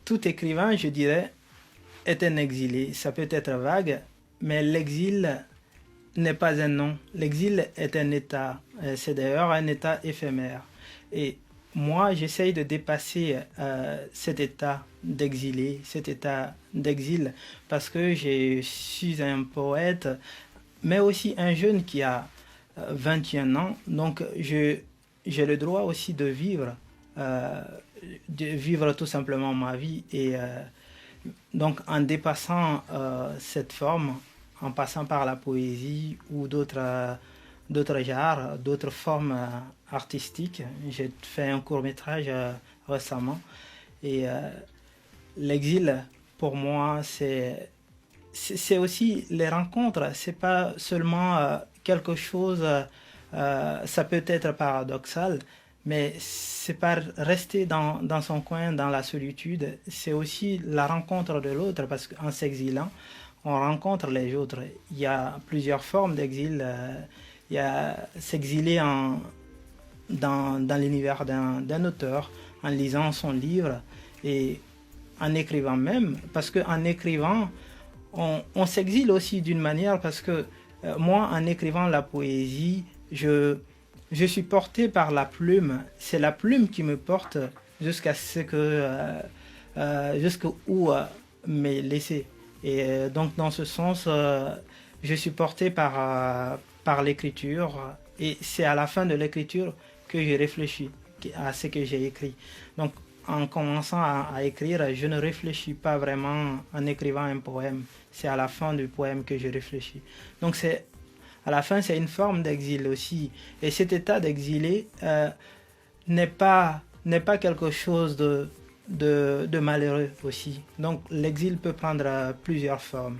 tout écrivain, je dirais, est un exilé. Ça peut être vague, mais l'exil n'est pas un nom. L'exil est un état. C'est d'ailleurs un état éphémère. Et moi, j'essaye de dépasser cet état d'exilé, cet état d'exil, parce que je suis un poète, mais aussi un jeune qui a 21 ans. Donc, j'ai le droit aussi euh, de vivre tout simplement ma vie. Et donc, en dépassant cette forme, en passant par la poésie ou d'autres genres, d'autres formes artistiques. J'ai fait un court-métrage récemment. Et l'exil, pour moi, c'est aussi les rencontres. C'est pas seulement quelque chose, ça peut être paradoxal, mais c'est pas rester dans son coin, dans la solitude. C'est aussi la rencontre de l'autre, parce qu'en s'exilant, on rencontre les autres. Il y a plusieurs formes d'exil. Il y a s'exiler dans l'univers d'un auteur, en lisant son livre et en écrivant même, parce qu'en écrivant, on s'exile aussi d'une manière, parce que moi, en écrivant la poésie, je suis porté par la plume. C'est la plume qui me porte jusqu'à ce que, jusqu'où m'est laissé. Et donc, dans ce sens, je suis porté par l'écriture. Et c'est à la fin de l'écriture que je réfléchis à ce que j'ai écrit. Donc, en commençant à écrire, je ne réfléchis pas vraiment en écrivant un poème. C'est à la fin du poème que je réfléchis. Donc, à la fin, c'est une forme d'exil aussi. Et cet état d'exilé n'est pas quelque chose de malheureux aussi. Donc, l'exil peut prendre plusieurs formes.